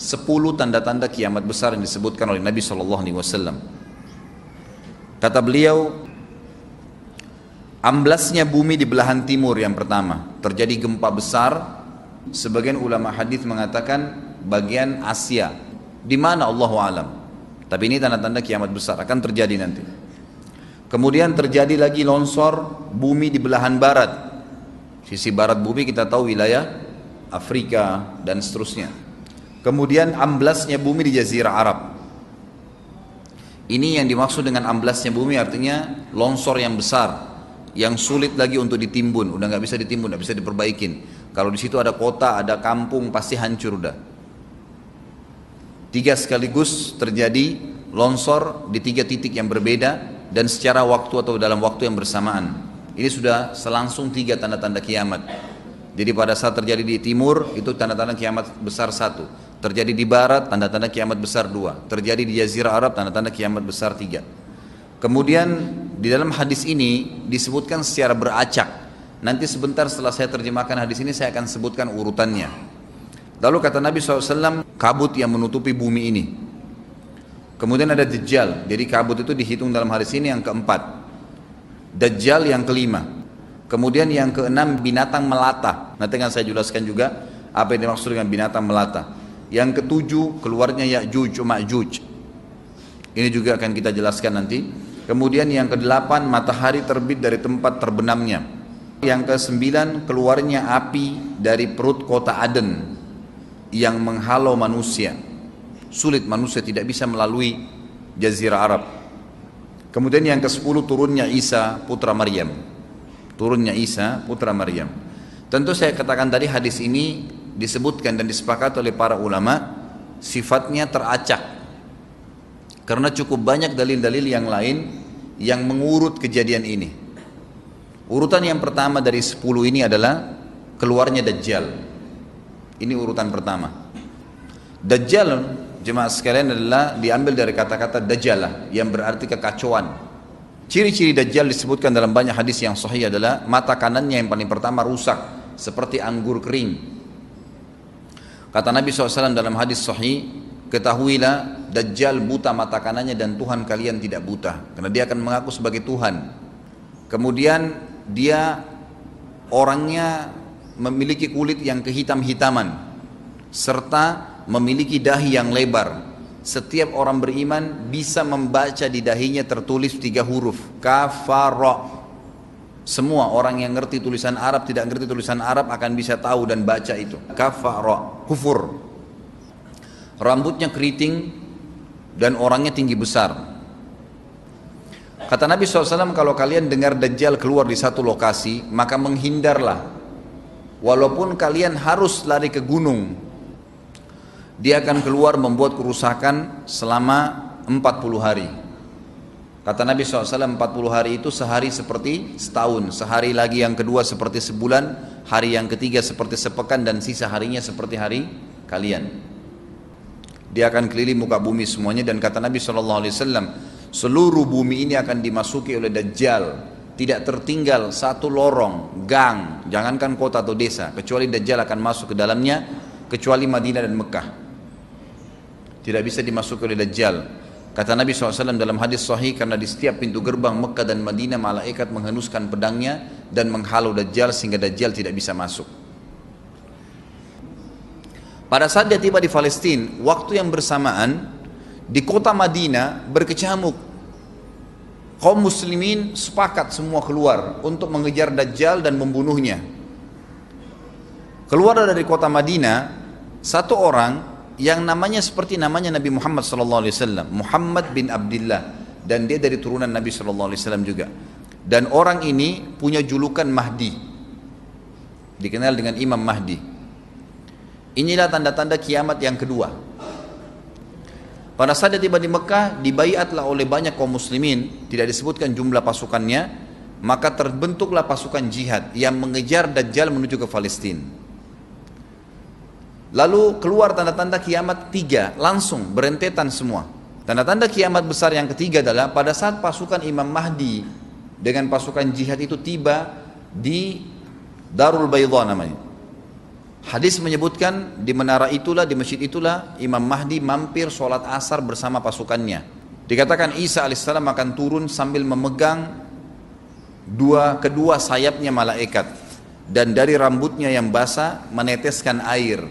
10 tanda-tanda kiamat besar yang disebutkan oleh Nabi SAW. Kata beliau, amblasnya bumi di belahan timur yang pertama, terjadi gempa besar. Sebagian ulama hadis mengatakan bagian Asia, di mana Allahu alam. Tapi ini tanda-tanda kiamat besar akan terjadi nanti. Kemudian terjadi lagi longsor bumi di belahan barat. Sisi barat bumi kita tahu wilayah Afrika dan seterusnya. Kemudian amblasnya bumi di Jazirah Arab. Ini yang dimaksud dengan amblasnya bumi, artinya longsor yang besar, yang sulit lagi untuk ditimbun, udah nggak bisa ditimbun, nggak bisa diperbaikin. Kalau di situ ada kota, ada kampung, pasti hancur udah. 3 sekaligus terjadi longsor di 3 titik yang berbeda dan secara waktu atau dalam waktu yang bersamaan. Ini sudah selangsung 3 tanda-tanda kiamat. Jadi pada saat terjadi di timur itu tanda-tanda kiamat besar 1, terjadi di barat tanda-tanda kiamat besar 2, terjadi di Jazirah Arab tanda-tanda kiamat besar 3. Kemudian di dalam hadis ini disebutkan secara beracak. Nanti sebentar setelah saya terjemahkan hadis ini saya akan sebutkan urutannya. Lalu kata Nabi SAW, kabut yang menutupi bumi ini. Kemudian ada Dajjal, jadi kabut itu dihitung dalam hadis ini yang keempat. Dajjal yang kelima. Kemudian yang keenam binatang melata. Nanti akan saya jelaskan juga apa yang dimaksud dengan binatang melata. Yang ketujuh keluarnya Ya'juj Ma'juj. Ini juga akan kita jelaskan nanti. Kemudian yang kedelapan matahari terbit dari tempat terbenamnya. Yang kesembilan keluarnya api dari perut kota Aden yang menghalau manusia. Sulit, manusia tidak bisa melalui Jazirah Arab. Kemudian yang ke-10 turunnya Isa putra Maryam. Turunnya Isa putra Maryam. Tentu saya katakan tadi hadis ini disebutkan dan disepakati oleh para ulama sifatnya teracak. Karena cukup banyak dalil-dalil yang lain yang mengurut kejadian ini. Urutan yang pertama dari 10 ini adalah keluarnya Dajjal. Ini urutan pertama. Dajjal, jemaah sekalian, adalah diambil dari kata-kata Dajjalah yang berarti kekacauan. Ciri-ciri Dajjal disebutkan dalam banyak hadis yang sahih adalah mata kanannya yang paling pertama rusak seperti anggur kering. Kata Nabi SAW dalam hadis sahih, ketahuilah Dajjal buta mata kanannya dan Tuhan kalian tidak buta, karena dia akan mengaku sebagai Tuhan. Kemudian dia orangnya memiliki kulit yang kehitam-hitaman serta memiliki dahi yang lebar. Setiap orang beriman bisa membaca di dahinya tertulis 3 huruf kafara. Semua orang yang ngerti tulisan Arab, tidak ngerti tulisan Arab akan bisa tahu dan baca itu kafara, kufur. Rambutnya keriting dan orangnya tinggi besar. Kata Nabi SAW, kalau kalian dengar Dajjal keluar di satu lokasi, maka menghindarlah. Walaupun kalian harus lari ke gunung, dia akan keluar membuat kerusakan selama 40 hari. Kata Nabi SAW, 40 hari itu sehari seperti setahun, sehari lagi yang kedua seperti sebulan, hari yang ketiga seperti sepekan, dan sisa harinya seperti hari kalian. Dia akan keliling muka bumi semuanya, dan kata Nabi SAW, seluruh bumi ini akan dimasuki oleh Dajjal. Tidak tertinggal satu lorong, gang, jangankan kota atau desa, kecuali Dajjal akan masuk ke dalamnya, kecuali Madinah dan Mekah. Tidak bisa dimasuki oleh Dajjal. Kata Nabi SAW dalam hadis sahih, karena di setiap pintu gerbang Mekah dan Madinah malaikat menghenuskan pedangnya dan menghalau Dajjal sehingga Dajjal tidak bisa masuk. Pada saat dia tiba di Palestina, waktu yang bersamaan di kota Madinah berkecamuk. Kaum muslimin sepakat semua keluar untuk mengejar Dajjal dan membunuhnya. Keluar dari kota Madinah satu orang yang namanya seperti namanya Nabi Muhammad SAW, Muhammad bin Abdullah, dan dia dari turunan Nabi SAW juga. Dan orang ini punya julukan Mahdi, dikenal dengan Imam Mahdi. Inilah tanda-tanda kiamat yang kedua. Pada saat dia tiba di Mekah, dibaiatlah oleh banyak kaum muslimin, tidak disebutkan jumlah pasukannya, maka terbentuklah pasukan jihad yang mengejar Dajjal menuju ke Palestina. Lalu keluar tanda-tanda kiamat 3, langsung berentetan semua. Tanda-tanda kiamat besar yang ketiga adalah pada saat pasukan Imam Mahdi dengan pasukan jihad itu tiba di Darul Baydha namanya. Hadis menyebutkan di menara itulah, di masjid itulah Imam Mahdi mampir sholat asar bersama pasukannya. Dikatakan Isa alaihissalam akan turun sambil memegang kedua sayapnya malaikat, dan dari rambutnya yang basah meneteskan air.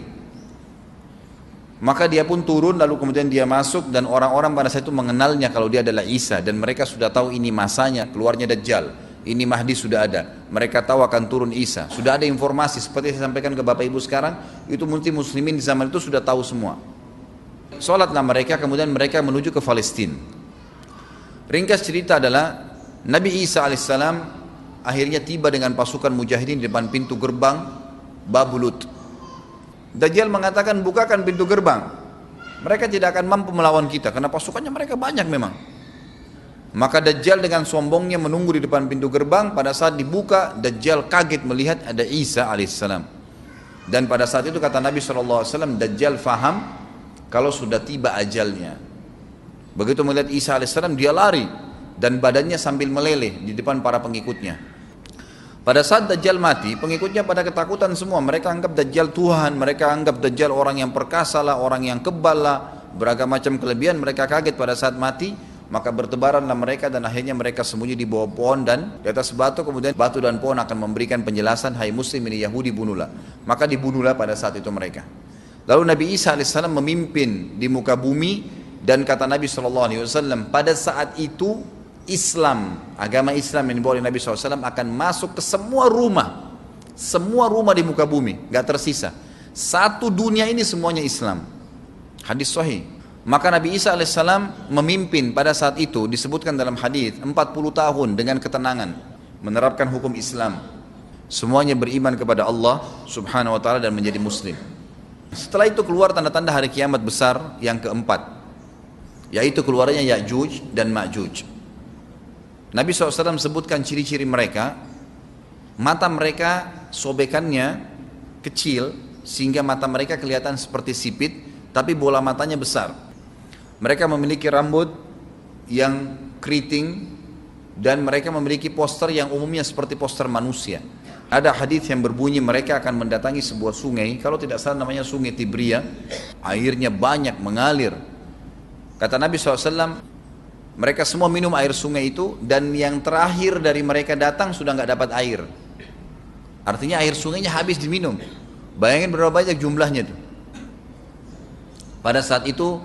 Maka dia pun turun, lalu kemudian dia masuk, dan orang-orang pada saat itu mengenalnya kalau dia adalah Isa, dan mereka sudah tahu ini masanya keluarnya Dajjal, ini Mahdi sudah ada, mereka tahu akan turun Isa, sudah ada informasi seperti saya sampaikan ke Bapak Ibu sekarang, itu mungkin muslimin di zaman itu sudah tahu semua. Sholatlah mereka, kemudian mereka menuju ke Palestina. Ringkas cerita adalah Nabi Isa alaihissalam akhirnya tiba dengan pasukan mujahidin di depan pintu gerbang Babulut. Dajjal mengatakan, bukakan pintu gerbang, mereka tidak akan mampu melawan kita karena pasukannya mereka banyak memang. Maka Dajjal dengan sombongnya menunggu di depan pintu gerbang. Pada saat dibuka, Dajjal kaget melihat ada Isa alaihissalam. Dan pada saat itu kata Nabi SAW, Dajjal faham kalau sudah tiba ajalnya. Begitu melihat Isa alaihissalam, dia lari dan badannya sambil meleleh di depan para pengikutnya. Pada saat Dajjal mati, pengikutnya pada ketakutan semua. Mereka anggap Dajjal Tuhan, mereka anggap Dajjal orang yang perkasa lah, orang yang kebal lah, beragam macam kelebihan. Mereka kaget pada saat mati. Maka bertebaranlah mereka dan akhirnya mereka sembunyi di bawah pohon dan di atas batu. Kemudian batu dan pohon akan memberikan penjelasan, hai muslim ini Yahudi, bunuhlah. Maka dibunuhlah pada saat itu mereka. Lalu Nabi Isa alaihissalam memimpin di muka bumi, dan kata Nabi SAW, pada saat itu Islam, agama Islam yang dibawa oleh Nabi SAW akan masuk ke semua rumah di muka bumi, gak tersisa. Satu dunia ini semuanya Islam. Hadis sahih. Maka Nabi Isa alaihissalam memimpin pada saat itu, disebutkan dalam hadis 40 tahun dengan ketenangan menerapkan hukum Islam. Semuanya beriman kepada Allah subhanahu wa ta'ala dan menjadi muslim. Setelah itu keluar tanda-tanda hari kiamat besar yang keempat, yaitu keluarnya Ya'juj dan Ma'juj. Nabi SAW sebutkan ciri-ciri mereka. Mata mereka sobekannya kecil sehingga mata mereka kelihatan seperti sipit, tapi bola matanya besar. Mereka memiliki rambut yang keriting dan mereka memiliki poster yang umumnya seperti poster manusia. Ada hadis yang berbunyi mereka akan mendatangi sebuah sungai, kalau tidak salah namanya sungai Tibria, airnya banyak mengalir. Kata Nabi SAW, mereka semua minum air sungai itu, dan yang terakhir dari mereka datang sudah nggak dapat air. Artinya air sungainya habis diminum. Bayangin berapa banyak jumlahnya itu. Pada saat itu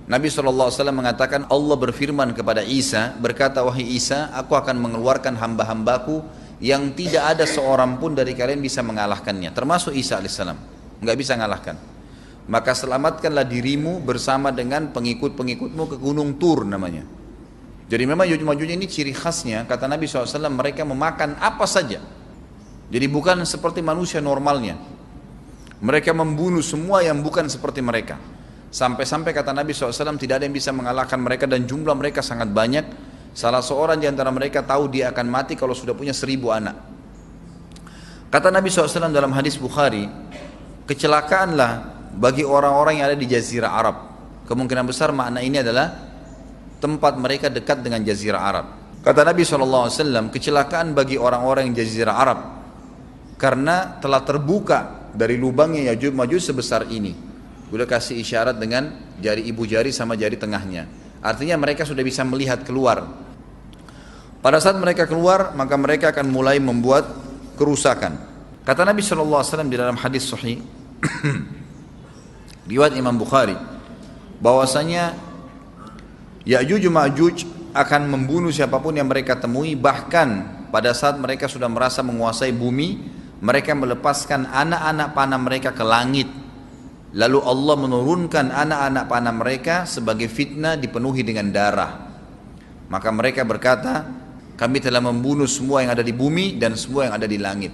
Nabi SAW mengatakan, Allah berfirman kepada Isa, berkata, wahai Isa, aku akan mengeluarkan hamba-hambaku yang tidak ada seorang pun dari kalian bisa mengalahkannya, termasuk Isa alaihissalam, nggak bisa mengalahkan. Maka selamatkanlah dirimu bersama dengan pengikut-pengikutmu ke gunung Tur namanya. Jadi memang Ya'juj ini ciri khasnya, kata Nabi SAW, mereka memakan apa saja. Jadi bukan seperti manusia normalnya. Mereka membunuh semua yang bukan seperti mereka. Sampai-sampai kata Nabi SAW tidak ada yang bisa mengalahkan mereka, dan jumlah mereka sangat banyak. Salah seorang di antara mereka tahu dia akan mati kalau sudah punya 1000 anak. Kata Nabi SAW dalam hadis Bukhari, kecelakaanlah bagi orang-orang yang ada di Jazirah Arab. Kemungkinan besar makna ini adalah tempat mereka dekat dengan Jazirah Arab. Kata Nabi SAW, kecelakaan bagi orang-orang yang Jazirah Arab karena telah terbuka dari lubangnya Ya'juj Ma'juj sebesar ini. Udah kasih isyarat dengan jari ibu jari sama jari tengahnya. Artinya mereka sudah bisa melihat keluar. Pada saat mereka keluar, maka mereka akan mulai membuat kerusakan. Kata Nabi SAW di dalam hadis sahih riwayat Imam Bukhari, bahwasanya Ya'juj Ma'juj akan membunuh siapapun yang mereka temui. Bahkan pada saat mereka sudah merasa menguasai bumi, mereka melepaskan anak-anak panah mereka ke langit. Lalu Allah menurunkan anak-anak panah mereka sebagai fitnah dipenuhi dengan darah. Maka mereka berkata, kami telah membunuh semua yang ada di bumi dan semua yang ada di langit.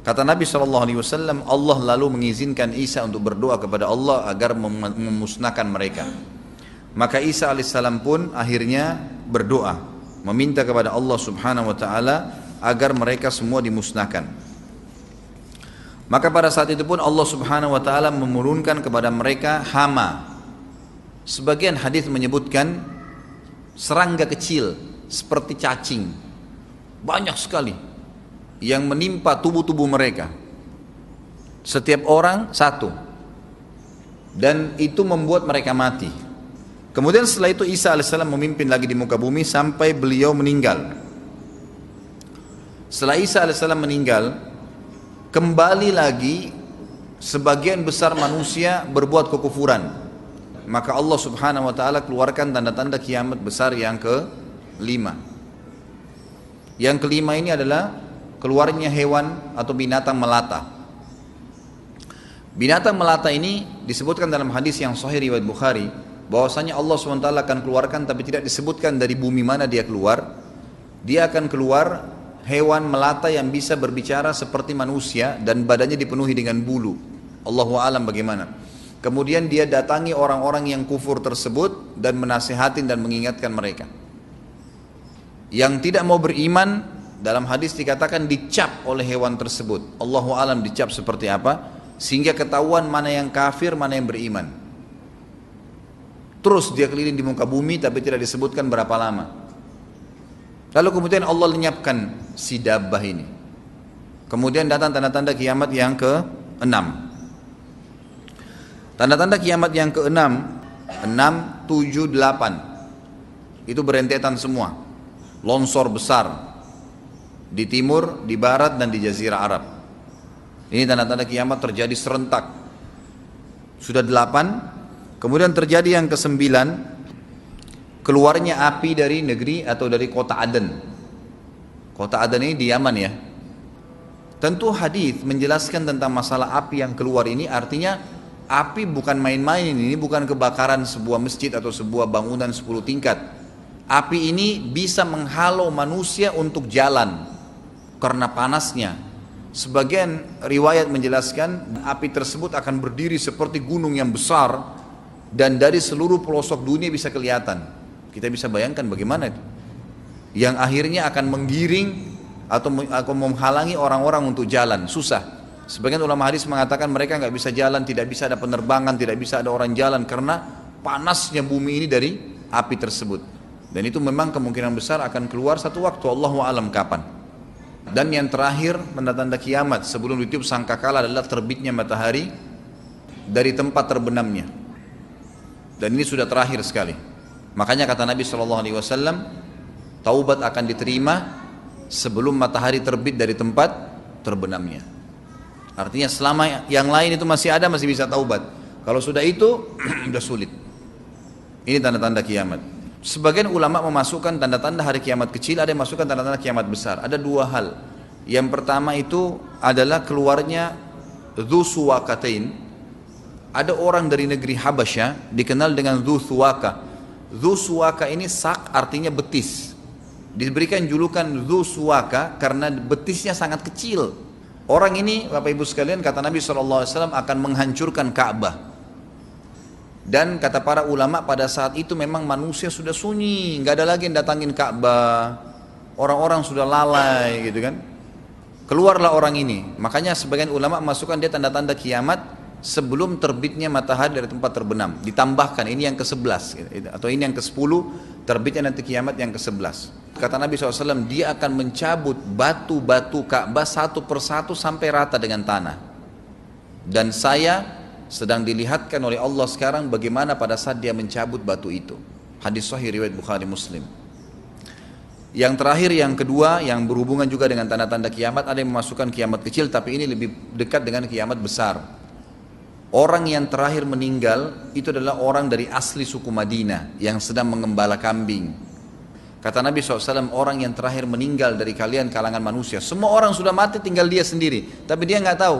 Kata Nabi SAW, Allah lalu mengizinkan Isa untuk berdoa kepada Allah agar memusnahkan mereka. Maka Isa alaihissalam pun akhirnya berdoa, meminta kepada Allah subhanahu wa ta'ala agar mereka semua dimusnahkan. Maka pada saat itu pun Allah subhanahu wa ta'ala menurunkan kepada mereka hama. Sebagian hadis menyebutkan serangga kecil seperti cacing, banyak sekali yang menimpa tubuh-tubuh mereka. Setiap orang satu. Dan itu membuat mereka mati. Kemudian setelah itu Isa alaihissalam memimpin lagi di muka bumi sampai beliau meninggal. Setelah Isa alaihissalam meninggal, kembali lagi sebagian besar manusia berbuat kekufuran. Maka Allah subhanahu wa ta'ala keluarkan tanda-tanda kiamat besar yang kelima. Yang kelima ini adalah keluarnya hewan atau binatang melata. Binatang melata ini disebutkan dalam hadis yang sahih riwayat Bukhari, bahwasanya Allah SWT akan keluarkan, tapi tidak disebutkan dari bumi mana dia keluar. Dia akan keluar hewan melata yang bisa berbicara seperti manusia dan badannya dipenuhi dengan bulu. Allahu a'lam bagaimana. Kemudian dia datangi orang-orang yang kufur tersebut dan menasihatin dan mengingatkan mereka. Yang tidak mau beriman, dalam hadis dikatakan dicap oleh hewan tersebut. Allahu a'lam dicap seperti apa, sehingga ketahuan mana yang kafir, mana yang beriman. Terus dia keliling di muka bumi tapi tidak disebutkan berapa lama. Lalu kemudian Allah lenyapkan si dabbah ini. Kemudian datang tanda-tanda kiamat yang ke-6. Tanda-tanda kiamat yang ke-6, 6, 7, 8. Itu berentetan semua. Longsor besar di timur, di barat, dan di jazirah Arab. Ini tanda-tanda kiamat terjadi serentak. Sudah 8. Kemudian terjadi yang ke-9, keluarnya api dari negeri atau dari kota Aden. Kota Aden ini di Yaman ya. Tentu hadis menjelaskan tentang masalah api yang keluar ini, artinya api bukan main-main, ini bukan kebakaran sebuah masjid atau sebuah bangunan 10 tingkat. Api ini bisa menghalau manusia untuk jalan karena panasnya. Sebagian riwayat menjelaskan api tersebut akan berdiri seperti gunung yang besar dan dari seluruh pelosok dunia bisa kelihatan. Kita bisa bayangkan bagaimana itu. Yang akhirnya akan menggiring atau menghalangi orang-orang untuk jalan, susah. Sebagian ulama hadis mengatakan mereka nggak bisa jalan, tidak bisa ada penerbangan, tidak bisa ada orang jalan karena panasnya bumi ini dari api tersebut. Dan itu memang kemungkinan besar akan keluar satu waktu, Allahu a'lam kapan. Dan yang terakhir, tanda-tanda kiamat sebelum ditiup sangkakala adalah terbitnya matahari dari tempat terbenamnya. Dan ini sudah terakhir sekali. Makanya kata Nabi SAW, taubat akan diterima sebelum matahari terbit dari tempat terbenamnya. Artinya selama yang lain itu masih ada, masih bisa taubat. Kalau sudah itu, sudah sulit. Ini tanda-tanda kiamat. Sebagian ulama memasukkan tanda-tanda hari kiamat kecil, ada yang masukkan tanda-tanda kiamat besar. Ada dua hal. Yang pertama itu adalah keluarnya Dzu Suwakatain. Ada orang dari negeri Habasyah dikenal dengan Dzu Suwaka. Dzu Suwaka ini sak artinya betis. Diberikan julukan Dzu Suwaka karena betisnya sangat kecil. Orang ini Bapak Ibu sekalian, kata Nabi SAW, akan menghancurkan Ka'bah. Dan kata para ulama pada saat itu memang manusia sudah sunyi, nggak ada lagi yang datangin Ka'bah. Orang-orang sudah lalai gitu kan. Keluarlah orang ini. Makanya sebagian ulama masukkan dia tanda-tanda kiamat sebelum terbitnya matahari dari tempat terbenam. Ditambahkan ini yang ke-11 atau ini yang ke-10, terbitnya nanti kiamat yang ke-11. Kata Nabi SAW, dia akan mencabut batu-batu Ka'bah satu persatu sampai rata dengan tanah. Dan saya sedang dilihatkan oleh Allah sekarang bagaimana pada saat dia mencabut batu itu. Hadis sahih riwayat Bukhari Muslim. Yang terakhir, yang kedua, yang berhubungan juga dengan tanda-tanda kiamat, ada yang memasukkan kiamat kecil, tapi ini lebih dekat dengan kiamat besar. Orang yang terakhir meninggal itu adalah orang dari asli suku Madinah yang sedang mengembala kambing. Kata Nabi SAW, orang yang terakhir meninggal dari kalian kalangan manusia, semua orang sudah mati tinggal dia sendiri, tapi dia nggak tahu.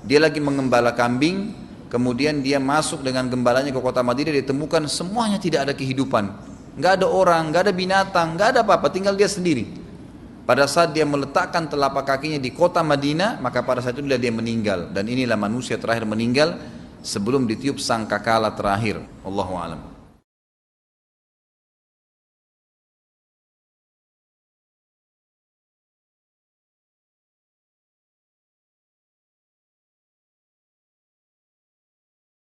Dia lagi mengembala kambing, kemudian dia masuk dengan gembalanya ke kota Madinah, ditemukan semuanya tidak ada kehidupan, nggak ada orang, nggak ada binatang, nggak ada apa-apa, tinggal dia sendiri. Pada saat dia meletakkan telapak kakinya di kota Madinah, maka pada saat itu dia meninggal. Dan inilah manusia terakhir meninggal sebelum ditiup sangkakala terakhir. Allahu a'lam.